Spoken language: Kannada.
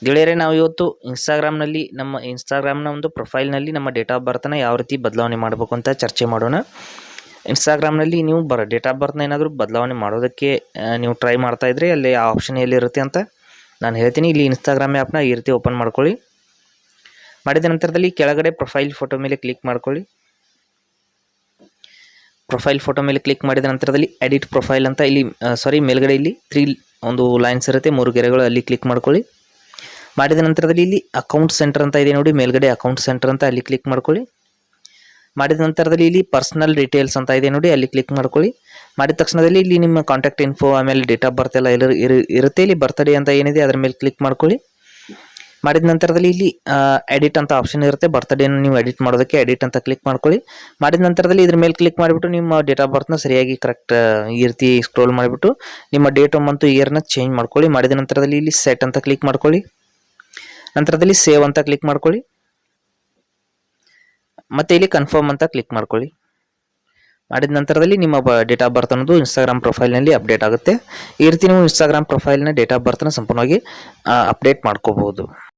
ಗೆಳೆಯರೇ, ನಾವು ಇವತ್ತು ನಮ್ಮ ಇನ್ಸ್ಟಾಗ್ರಾಮ್ನ ಒಂದು ಪ್ರೊಫೈಲ್ನಲ್ಲಿ ನಮ್ಮ ಡೇಟ್ ಆಫ್ ಬರ್ತನ್ನ ಯಾವ ರೀತಿ ಬದಲಾವಣೆ ಮಾಡಬೇಕು ಅಂತ ಚರ್ಚೆ ಮಾಡೋಣ. ಇನ್ಸ್ಟಾಗ್ರಾಮ್ನಲ್ಲಿ ನೀವು ಡೇಟ್ ಆಫ್ ಬರ್ತ್ನ ಏನಾದರೂ ಬದಲಾವಣೆ ಮಾಡೋದಕ್ಕೆ ನೀವು ಟ್ರೈ ಮಾಡ್ತಾ ಇದ್ರೆ ಅಲ್ಲಿ ಆ ಆಪ್ಷನ್ ಎಲ್ಲಿರುತ್ತೆ ಅಂತ ನಾನು ಹೇಳ್ತೀನಿ. ಇಲ್ಲಿ ಇನ್ಸ್ಟಾಗ್ರಾಮ್ ಆ್ಯಪ್ನ ಈ ರೀತಿ ಓಪನ್ ಮಾಡ್ಕೊಳ್ಳಿ. ಮಾಡಿದ ನಂತರದಲ್ಲಿ ಕೆಳಗಡೆ ಪ್ರೊಫೈಲ್ ಫೋಟೋ ಮೇಲೆ ಕ್ಲಿಕ್ ಮಾಡ್ಕೊಳ್ಳಿ. ಪ್ರೊಫೈಲ್ ಫೋಟೋ ಮೇಲೆ ಕ್ಲಿಕ್ ಮಾಡಿದ ನಂತರದಲ್ಲಿ ಎಡಿಟ್ ಪ್ರೊಫೈಲ್ ಅಂತ ಇಲ್ಲಿ ಮೇಲ್ಗಡೆ ಇಲ್ಲಿ 3 ಒಂದು ಲೈನ್ಸ್ ಇರುತ್ತೆ, 3 ಗೆರೆಗಳು, ಅಲ್ಲಿ ಕ್ಲಿಕ್ ಮಾಡ್ಕೊಳ್ಳಿ. ಮಾಡಿದ ನಂತರದಲ್ಲಿ ಇಲ್ಲಿ ಅಕೌಂಟ್ ಸೆಂಟರ್ ಅಂತ ಇದೆ ನೋಡಿ, ಮೇಲ್ಗಡೆ ಅಕೌಂಟ್ ಸೆಂಟರ್ ಅಂತ ಅಲ್ಲಿ ಕ್ಲಿಕ್ ಮಾಡ್ಕೊಳ್ಳಿ. ಮಾಡಿದ ನಂತರದಲ್ಲಿ ಇಲ್ಲಿ ಪರ್ಸನಲ್ ಡೀಟೇಲ್ಸ್ ಅಂತ ಇದೆ ನೋಡಿ, ಅಲ್ಲಿ ಕ್ಲಿಕ್ ಮಾಡ್ಕೊಳ್ಳಿ. ಮಾಡಿದ ತಕ್ಷಣದಲ್ಲಿ ಇಲ್ಲಿ ನಿಮ್ಮ ಕಾಂಟ್ಯಾಕ್ಟ್ ಇನ್ಫೋ, ಆಮೇಲೆ ಡೇಟ್ ಆಫ್ ಬರ್ತ್ ಎಲ್ಲ ಇರುತ್ತೆ. ಇಲ್ಲಿ ಬರ್ತ್ಡೇ ಅಂತ ಏನಿದೆ ಅದರ ಮೇಲೆ ಕ್ಲಿಕ್ ಮಾಡ್ಕೊಳ್ಳಿ. ಮಾಡಿದ ನಂತರದಲ್ಲಿ ಇಲ್ಲಿ ಎಡಿಟ್ ಅಂತ ಆಪ್ಷನ್ ಇರುತ್ತೆ, ಬರ್ತ್ಡೇನ ನೀವು ಎಡಿಟ್ ಮಾಡೋದಕ್ಕೆ ಎಡಿಟ್ ಅಂತ ಕ್ಲಿಕ್ ಮಾಡ್ಕೊಳ್ಳಿ. ಮಾಡಿದ ನಂತರದಲ್ಲಿ ಇದ್ರ ಮೇಲೆ ಕ್ಲಿಕ್ ಮಾಡಿಬಿಟ್ಟು ನಿಮ್ಮ ಡೇಟ್ ಆಫ್ ಬರ್ತ್ನ ಸರಿಯಾಗಿ ಕರೆಕ್ಟ್ ಈ ರೀತಿ ಸ್ಕ್ರೋಲ್ ಮಾಡಿಬಿಟ್ಟು ನಿಮ್ಮ ಡೇಟ್ ಮತ್ತು ಇಯರ್ನ ಚೇಂಜ್ ಮಾಡ್ಕೊಳ್ಳಿ. ಮಾಡಿದ ನಂತರದಲ್ಲಿ ಇಲ್ಲಿ ಸೆಟ್ ಅಂತ ಕ್ಲಿಕ್ ಮಾಡ್ಕೊಳ್ಳಿ. ನಂತರದಲ್ಲಿ ಸೇವ್ ಅಂತ ಕ್ಲಿಕ್ ಮಾಡ್ಕೊಳ್ಳಿ. ಮತ್ತೆ ಇಲ್ಲಿ ಕನ್ಫರ್ಮ್ ಅಂತ ಕ್ಲಿಕ್ ಮಾಡ್ಕೊಳ್ಳಿ. ಮಾಡಿದ ನಂತರದಲ್ಲಿ ನಿಮ್ಮ ಡೇಟ್ ಆಫ್ ಬರ್ತ್ ಅನ್ನೋದು ಇನ್ಸ್ಟಾಗ್ರಾಮ್ ಪ್ರೊಫೈಲ್ನಲ್ಲಿ ಅಪ್ಡೇಟ್ ಆಗುತ್ತೆ. ಈ ರೀತಿ ನೀವು ಇನ್ಸ್ಟಾಗ್ರಾಮ್ ಪ್ರೊಫೈಲ್ನ ಡೇಟ್ ಆಫ್ ಬರ್ತ್ನ ಸಂಪೂರ್ಣವಾಗಿ ಅಪ್ಡೇಟ್ ಮಾಡ್ಕೋಬಹುದು.